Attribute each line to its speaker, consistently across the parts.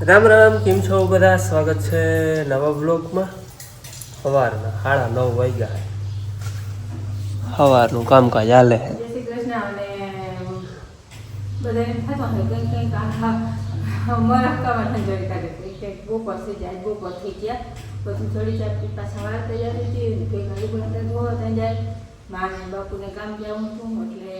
Speaker 1: રામ રામ, કેમ છો બધા? સ્વાગત છે નવા બ્લોગમાં. સવારના 9:30 વાગ્યા. સવારનું કામકાજ હાલે છે.
Speaker 2: જય શ્રી કૃષ્ણ. અને બધાને થતો હોય કંઈક મારા કામ એન્જોય કરે કંઈક બપોર થઈ જાય, બપોર થઈ ગયા પછી થોડી ચાર પાછા વાર થઈ જતી હતી. કંઈક હજી ધોવા થઈ જાય. માને બાપુને કામ જવું હતું એટલે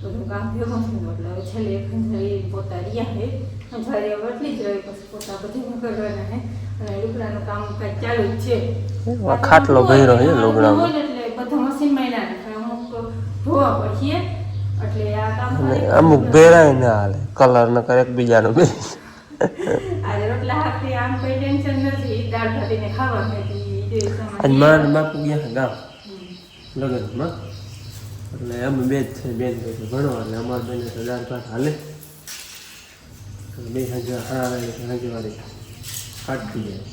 Speaker 2: બધું કામ ભેગું થયું એટલે હવે છેલ્લે એક પોતા રહ્યા હે ઘરે એટલી જ રહી. પછી પોતા બધું કરવાના હે અને લુગડાનું કામ કાંઈ ચાલુ જ છે.
Speaker 1: ખાટલો ભર્યો છે લુગડાનો
Speaker 2: એટલે બધા મશીનમાં ના નાખે, અમુક ધોવા પડશે એટલે આ કામ
Speaker 1: અમુક ભેરાય ના હાલે, કલર ન કરે એકબીજાનો બે.
Speaker 2: આજે રોટલા હાથે આમ કોઈ ટેન્શન નથી. દાળ ભાતીને ખાવાનું
Speaker 1: આજ માન બાપુ ગયા ગામ લગ્નમાં એટલે અમે બે જ છે. બેન ભાઈ ભણવા એટલે અમારે બેને તો દાળ ભાત હાલે. 2000 વાળી કાઢતી જાય.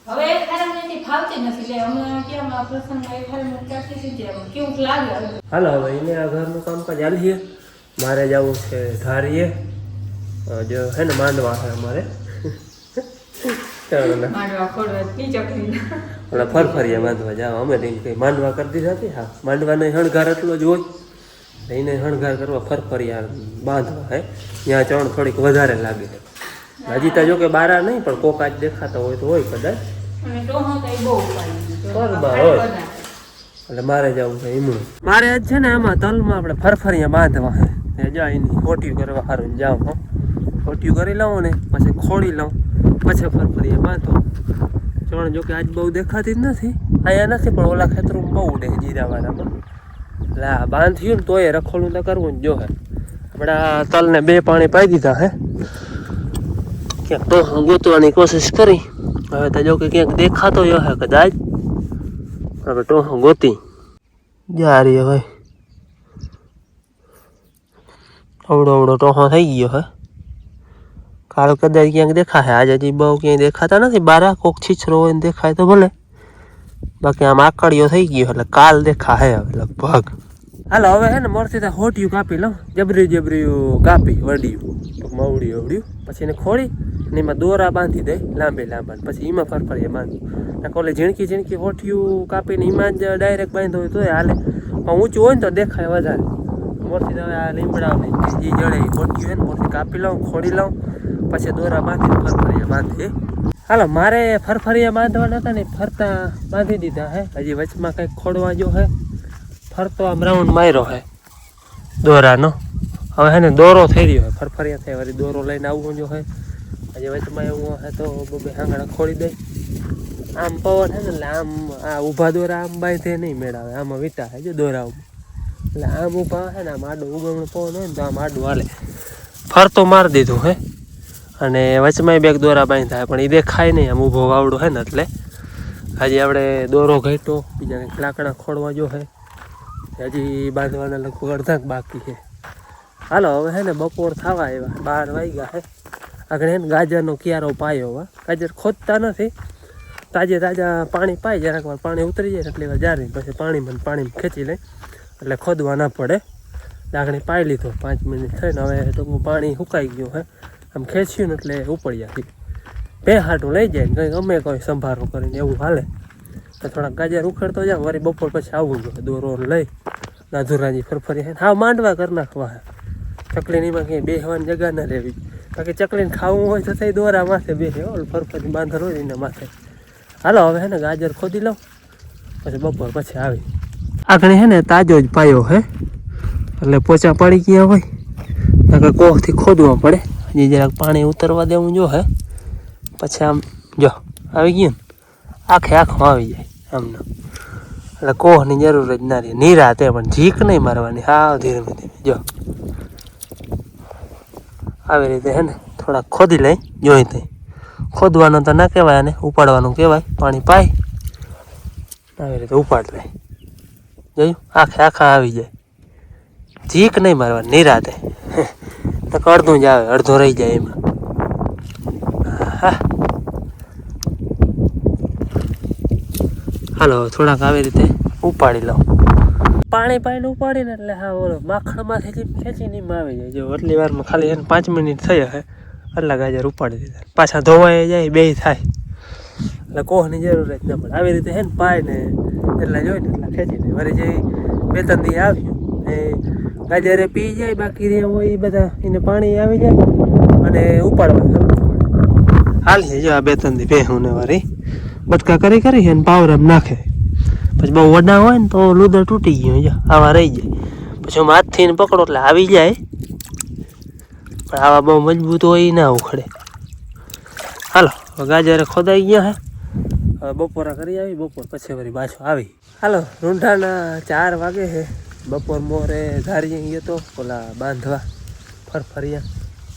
Speaker 2: હવે એક ખારમ નથી ફાવતી નથી એટલે અમે કેમ આ પ્રસંગમાં એક ખારમ કાઢતી છે કેવું લાગે.
Speaker 1: હાલો હવે એને આ ઘરનું કામકાજ હાલીએ. મારે જવું છે ધારીએ, જો હે ને માંડવા છે અમારે
Speaker 2: માંડવા ખોડવા ચકલી
Speaker 1: ઓલા ફરફરિયા બાંધવા જાવ. અમે કંઈ માંડવા કરી દીધા હતી. હા, માંડવાનો શણગાર એટલો જ હોય. એને શણગાર કરવા ફરફરિયા બાંધવા હે. ત્યાં ચણ થોડીક વધારે લાગે છે. હજી તો જો કે બારા નહીં પણ કોક આજ દેખાતા હોય તો હોય કદાચ.
Speaker 2: અને ટોહો તો બહુ ઉપાડી
Speaker 1: બરાબર હોય એટલે મારે જવું છે ઈમણું. મારે આજ છે ને આમાં તલમાં આપણે ફરફરિયા બાંધવા છે. જા એની ખોટિયું કરવા સારું જાઉં હો. ખોટિયું કરી લઉં ને પછી ખોડી લઉં પછી ફરફરિયા બાંધો. ચણ જો કે આજ બહુ દેખાતી જ નથી. અહીંયા નથી પણ ઓલા ખેતરમાં બહુ ઉડે જીરાવાળામાં. એટલે આ બાંધ્યું ને તોય રખોડું તો કરવું જ જોહે. આપણા તલને 2 પાણી પાઈ દીધા હે. ક્યાંક તો ગોતવાની કોશિશ કરી. હવે તો જો કે ક્યાંક દેખાતો હે કદાચ. હવે ટોહો ગોતી જા રહી હવે. અવડો ટોહો થઈ ગયો હે. કાલ કદાચ ક્યાંક દેખાય. આજે હજી બહુ ક્યાંય દેખાતા નથી. બારા કોક છીછરો હોય ને દેખાય તો ભલે, બાકી આમ આકડીઓ થઈ ગયો એટલે કાલ દેખાય હવે લગભગ. હાલો હવે હે ને મોરથી હોટિયું કાપી લઉં. જબર્યું કાપી વડિયું મવડ્યું પછી એને ખોડી ને એમાં દોરા બાંધી દે લાંબા પછી એમાં ફરફરિયા બાંધું. ઓલે ઝીણકી હોઠિયું કાપીને એમાં જ ડાયરેક્ટ બાંધો હોય તોય હાલે, પણ ઊંચું હોય ને તો દેખાય વધારે. મોરથી હવે આ લીમડાને જે જડે એ હોઠિયું હોય ને મોરથી કાપી લઉં, ખોડી લઉં પછી દોરા બાંધીને ફરફરિયા બાંધીએ. હાલો મારે ફરફરિયા બાંધવાના હતા ને ફરતા બાંધી દીધા હે. હજી વચમાં કંઈક ખોડવા જો હે. ફરતો આમ રાઉન્ડ માર્યો હે દોરાનો. હવે હે ને દોરો થઈ રહ્યો હે. ફરફરિયા થાય વળી દોરો લઈને આવવું જો હે. હજી વચમાં એવું હે તો બે હાંગડા ખોડી દઈ. આમ પવન હે ને એટલે આમ આ ઊભા દોરા આમ બાંધે નહીં મેળાવે. આમાં વીટા હે જો દોરા એટલે આમ ઊભા હે ને આમ આડું ઉગમણું પવન હોય ને તો આમ આડું હાલે. ફરતો મારી દીધું હે અને વચમાં 2 દોરા બાંધ્યા પણ એ દેખાય નહીં. આમ ઊભો વાવડો હે ને એટલે હજી આપણે દોરો ઘટ્યો. બીજા લાકડા ખોડવા જો હે. હજી બાંધવાના લગભગ અડધાક બાકી છે. હાલો હવે હે ને બપોર થવા આવ્યા, 12 વાગ્યા હે. આગળ હે ને ગાજરનો ક્યારો પાયો. ગાજર ખોદતા નથી, તાજા પાણી પાઈ જરાક વાર પાણી ઉતરી જાય એટલે જારી પછી પાણીમાં ખેંચી લે એટલે ખોદવા ના પડે. લાગણી પાઈ લીધો 5 મિનિટ થઈને હવે તો પાણી સુકાઈ ગયું હે. આમ ખેંચ્યું ને એટલે ઉપડી જાય. બે હાટું લઈ જાય ને કંઈક અમે કોઈ સંભારો કરીને એવું હાલે તો થોડાક ગાજર ઉખેડતો જાવ. વળી બપોર પછી આવવું જોઈએ દોરો લઈ નાધુરાજી ફરફરી હે. હા માંડવા કરી નાખવા હે. ચકલીનીમાં ક્યાંય બેસવાની જગ્યા ના રહેવી. બાકી ચકલીને ખાવું હોય તો થઈ દોરા માથે બેસે. ફરફરી બાંધર હોય એના માથે. હાલો હવે હે ને ગાજર ખોદી લઉં પછી બપોર પછી આવી. આગળ હે ને તાજો જ પાયો હે એટલે પોચા પડી ગયા હોય આગળ કોહથી ખોદવા પડે. હજી જરાક પાણી ઉતરવા દેવું જો હે પછી આમ જો આવી ગયું ને આખું આવી જાય આમને. એટલે કોહની જરૂર જ ના રહે. નિરાતે પણ ઝીક નહીં મારવાની. હા ધીમે જો આવી રીતે હે ને થોડાક ખોદી લઈ જોઈ તઈ. ખોદવાનો તો ના કહેવાય અને ઉપાડવાનું કહેવાય. પાણી પાઈ આવી રીતે ઉપાડ લે. જોયું આખા આવી જાય. ઝીક નહીં મારવાની નિરાતે. તો અડધું જ આવે, અડધો રહી જાય એમાં. હા હાલો થોડાક આવી રીતે ઉપાડી લઉં. પાણી પાઈને ઉપાડીને એટલે હા ઓલો માખણમાંથી ખેંચીને એમાં આવી જાય. જો એટલી વારમાં ખાલી એને 5 મિનિટ થઈ હે આટલા ગાજર ઉપાડી દીધા, પાછા ધોવાઈ જાય બે થાય એટલે કોહની જરૂર જ ન પડે. આવી રીતે હે ને પાય ને એટલા જોઈ ને એટલા ખેંચીને વળી જે 2-3 દી આવ્યું એ ગાજરે પી જાય, બાકી રે હોય એ બધા એને પાણી આવી જાય અને ઉપાડવા હાલ છે. જો આ 2-3 દી ભેહું ને વારી બટકા કરી અને પાવરામાં નાખે. પછી બહુ વડા હોય ને તો લૂદર તૂટી ગયો, જો આવા રહી જાય. પછી હું હાથથી ને પકડો એટલે આવી જાય, પણ આવા બહુ મજબૂત હોય એ ના ઉખડે. હાલો ગાજરે ખોદાઈ ગયા હે, હવે બપોરા કરી આવી, બપોર પછી વળી પાછો આવી. હાલો રૂંઢાના 4 વાગે છે. બપોર મોરે ધારી ગયો તો ઓલા બાંધવા ફરફરિયા,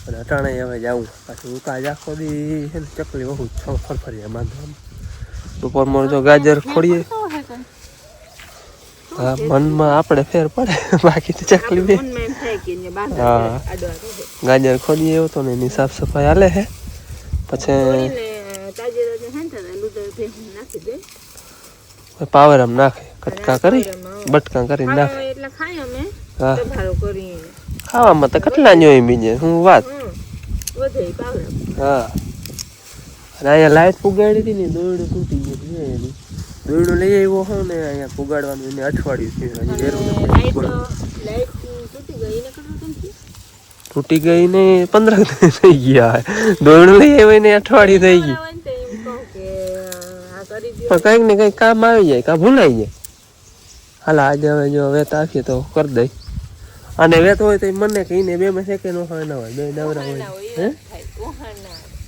Speaker 1: અને અટાણે હવે જાઉં પાછું ઉકાજ આખો દી છે ને ચકલી બહુ ફરફરિયા બાંધવામાં. બપોર મોર જો ગાજર ખોડીએ, હા મનમાં આપણે ફેર પડે, બાકી તો ચકલી બે. હા ગાજર ખોદીએ એવો તો ને એની સાફ સફાઈ હાલે છે. પછી પાવર નાખે, કટકા કરી બટકા કરી નાખે. હા ખાવામાં તો કેટલા જોઈ બીજે હું વાત. હા અને અહીંયા લાઈટ પુગાડી હતી ને, દોરડું તૂટી ગયું એની. દોરડું લઈ આવ્યો હો ને અહીંયા પુગાડવાનું એને અઠવાડિયું તૂટી ગઈ ને 15 દિવસ થઈ ગયા. દોરડું લઈ આવ્યો ને અઠવાડિયું થઈ ગયું. પણ કંઈક ને કંઈક કામ આવી જાય, કાં ભૂલાઈ જાય. હાલ આજે હવે જો વેત આપીએ તો કરી દઈ. અને વેત હોય તો મને કહીને 2 માં સેકન્ડ ઓહાણ ના હોય, 2 નવરા હોય. હે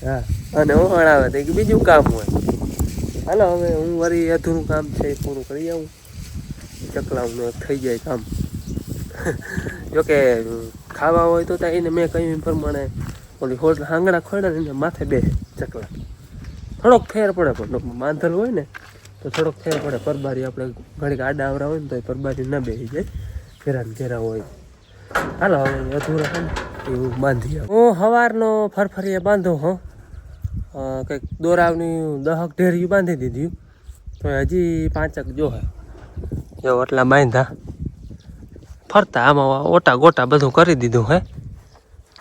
Speaker 1: હા અને ઓહાણ આવે તો બીજું કામ હોય. હાલો હવે હું વળી અધૂરું કામ છે પૂરું કરી આવું, ચકલાનું થઈ જાય કામ. જોકે ખાવા હોય તો એને મેં કહ્યું પ્રમાણે ઓલી હોટ હાંગડા ખોડા ને એને માથે બે ચકલા. થોડોક ફેર પડે, પણ માંધલ હોય ને તો થોડોક ફેર પડે. પરબારી આપણે ઘડીક આડા આવરા હોય ને તો પરબારી ના બેસી જાય, ઘેરા ને ઘેરા હોય. હાલો હવે અધૂરા છે ને એવું બાંધી આવું. હું સવારનો ફરફરીએ બાંધું હો, કંઈક દોરાવની 10 ઢેરીયું બાંધી દીધી, તો હજી 5 જોહે. જો એટલા બાંધા ફરતા, આમાં ઓટા ગોટા બધું કરી દીધું હે,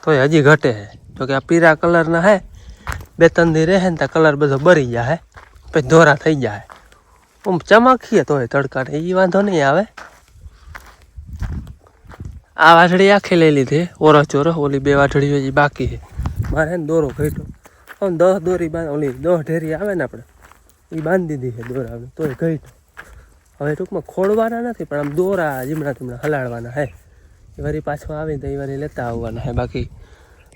Speaker 1: તો હજી ઘટે હે. જોકે આ પીરા કલરના હે, 2-3 દી રહે ને ત્યાં કલર બધો બરી જાય, પછી ધોરા થઈ જાય. ચમકીએ તો તડકાને એ વાંધો નહીં આવે. આ વાઢડી આખી લઈ લીધી ઓરો ચોરો, ઓલી 2 વાઢડીઓ હજી બાકી છે. મારે ને દોરો ઘટ્યો, 10 દોરી ઓલી 10 ઢેરી આવે ને આપણે એ બાંધી દીધી છે દોરાને, તોય ઘટ્યો. હવે ટૂંકમાં ખોડવાના નથી, પણ આમ દોરા જીમણા તીમણા હલાડવાના હે. એ વારી પાછો આવી તો એ વારી લેતા આવવાના હે. બાકી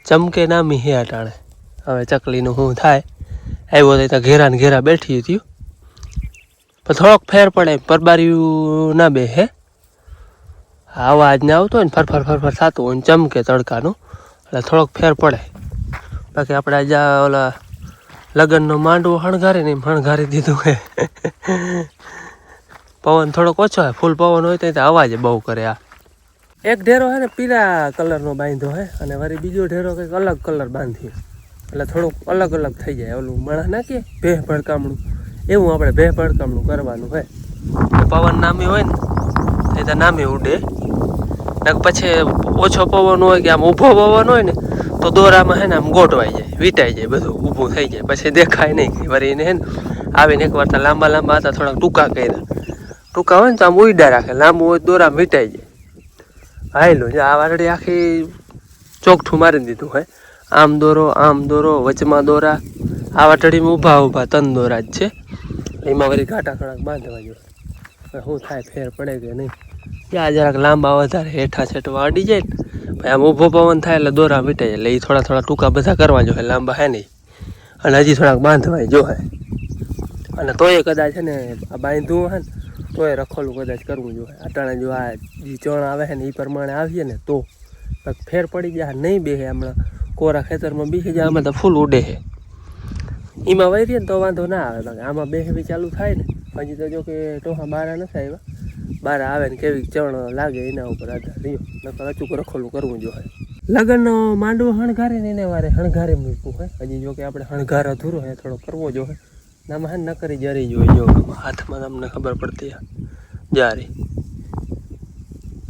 Speaker 1: ચમકે નામી હે અટાણે. હવે ચકલીનું શું થાય, આવ્યો તો ઘેરા ને ઘેરા બેઠી હતી, પણ થોડોક ફેર પડે. પરબારીયું ના બે હે, અવાજ ને આવતો હોય ને ફરફર થતું હોય ને ચમકે તડકાનું, એટલે થોડોક ફેર પડે. બાકી આપણે જ્યાં ઓલા લગ્નનો માંડવો હણગારી ને હણગારી દીધું હે. પવન થોડોક ઓછો હે, ફૂલ પવન હોય તો અવાજ બહુ કરે. આ એક ઢેરો હે ને પીળા કલરનો બાંધ્યો હે, અને વળી બીજો ઢેરો કંઈક અલગ કલર બાંધ્યો, એટલે થોડુંક અલગ અલગ થઈ જાય. ઓલું માણસ નાખીએ ભેહ ભડકામણું, એવું આપણે ભેહ ભડકામણું કરવાનું હે. પવન નામી હોય ને એ તો નામી ઉડે, પછી ઓછો પવન હોય કે આમ ઊભો પવન હોય ને તો દોરામાં હે ને આમ ગોઠવાઈ જાય, વીંટાઈ જાય, બધું ઊભું થઈ જાય, પછી દેખાય નહીં. વળી એને હે ને આવીને એકવાર તો લાંબા લાંબા હતા, થોડાક ટૂંકા કર્યા. ટૂંકા હોય ને તો આમ ઉડા રાખે, લાંબુ હોય દોરામાં વીંટાઈ જાય. હાયલો આ વારડી આખી ચોકઠું મારી દીધું હે. આમ દોરો વચમાં દોરા, આ વાટડીમાં ઊભા 3 દોરા જ છે. એમાં વળી ઘાટા થોડાક બાંધવા જોઈએ, શું થાય ફેર પડે કે નહીં. ત્યાં જરાક લાંબા વધારે હેઠા છેટવા અડી જાય ને, ભાઈ આમ ઊભો પવન થાય એટલે દોરા વીટાઈ જાય. એટલે એ થોડા ટૂંકા બધા કરવા જોઈએ, લાંબા હે નહીં. અને હજી થોડાક બાંધવાય જોહે. અને તોય કદાચ છે ને આ બાંધવું હે ને તોય રખોલું કદાચ કરવું જોઈએ. અટાણે જો આ જે ચણ આવે છે ને એ પ્રમાણે આવીએ ને તો ફેર પડી જાય. નહીં બેસે હમણાં કોરા ખેતરમાં બેસી જાય, આમાં તો ફૂલ ઉડે છે. એમાં વહીએ ને તો વાંધો ના આવે. બાકી આમાં બેસવી ચાલુ થાય ને, હજી તો જો કે ટોહા બારા નથી આવ્યા, બારા આવે ને કેવી ચણ લાગે એના ઉપર આધાર રહ્યો. નકર અચૂક રખોલું કરવું જોઈએ. લગ્નનો માંડવો હણગારે ને એને વારે હણગારે મૂકવું હોય. હજી જો કે આપણે હણગાર અધૂરો હોય, થોડો કરવો જોઈએ. આમાં હે ન કરી જરી જોઈએ. જો હાથમાં તમને ખબર પડતી જારી,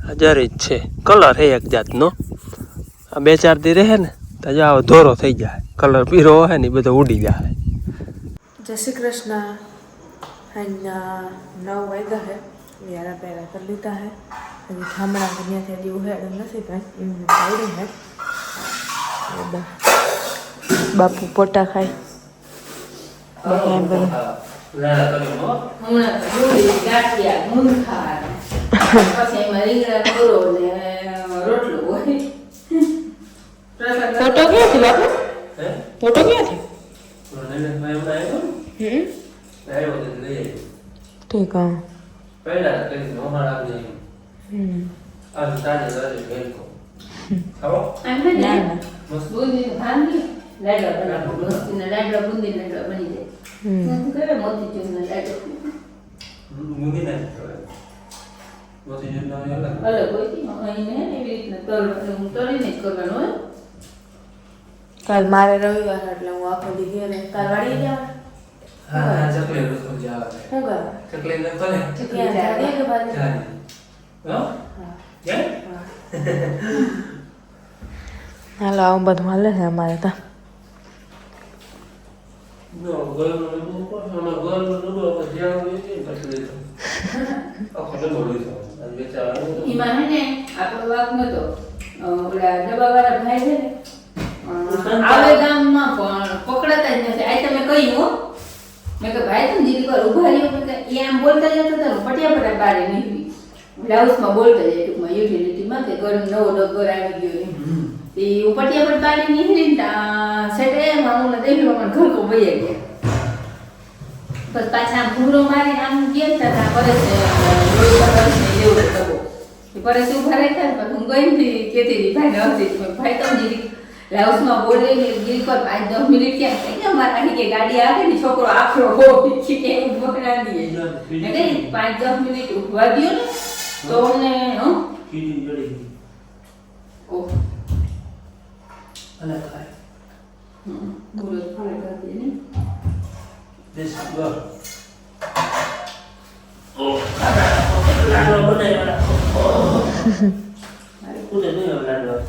Speaker 1: આ જરી જ છે, કલર હે એક જાતનો. આ 2-4 દી રહે ને તો જાઓ ધોરો થઈ જાય, કલર પીરો હોય ને એ બધો ઉડી જાય.
Speaker 3: જય શ્રી કૃષ્ણ. અહીંયા 9 વાગ્યા है यारा पैरा कर लेता है अभी थामड़ा दुनिया से जो है નથી ભાઈ એમને પાડી है બાપુ પોટા ખાય બાપા એમ કરે
Speaker 2: હમણાં ડુંગળી ગાંઠિયા મૂંગા પછી એમાં રીંગણા પૂરો ને રોટલો હોય.
Speaker 3: ફોટો ક્યાંથી બાપુ ફોટો ક્યાંથી ઠીક હા
Speaker 2: બુંદી ભાંગી લાડવા બનાવો મસ્તીના લાડવા બુંદી લાડવા બની જાય. કરે મોતીચૂરના લાડવા અલગ હોય અહીં એવી રીતના તળીને જ કરવાનું હોય.
Speaker 3: કાલ મારે રવિવાર એટલે હું આખો દી ઘેર કાલ વાળી જાવ શું કરવા ચકલી જાડી કે બાજુ હાલો આવું બધું હાલે છે અમારે તો.
Speaker 2: એમાં હે ને આપણો વાક નતો ઓલા ડબ્બાવાળા ભાઈ છે ને આવે ગામમાં પણ પકડાતા જ નથી. આ તમે કહ્યું હો મેં કે ભાઈ તમે દીદી પર ઉભા રહ્યો મેં કે એ આમ બોલતા જતા હતા પટિયાપટા બારે નીકળી બ્લાઉઝમાં બોલતા જાય ટૂંકમાં યુટિલિટીમાં કે ઘર નવો ડગર આવી ગયો એમ એ પટિયાપટ બારે નીકળીને સેટે હું દેખલો મને ઘર કો વહી ગયા. બસ પાછા આમ ઘૂરો મારીને આમ ગયા હતા પરસ લેવું કરવો પરસ ઉભા રહેતા ને હું ગઈ કેતી હતી ભાઈ નહોતી ભાઈ તમે દીદી બ્લાઉઝમાં બોલે ને ગીરી પર 5-10 મિનિટ ક્યાં થઈ ગયા અમારે અહીં કે ગાડી આવે ને છોકરો આખરો હો પીછી કે બોકડા દીએ ને કઈ 5-10 મિનિટ ઉભા દયો ને તો અમને
Speaker 1: કીડી જડી
Speaker 2: ઓહ
Speaker 1: અલગ થાય
Speaker 2: બોલો ફોલે કરતી ને
Speaker 1: દેશ ગર ઓ લાડવા બનાવ્યા મારે ખુદે નહીં લાડવા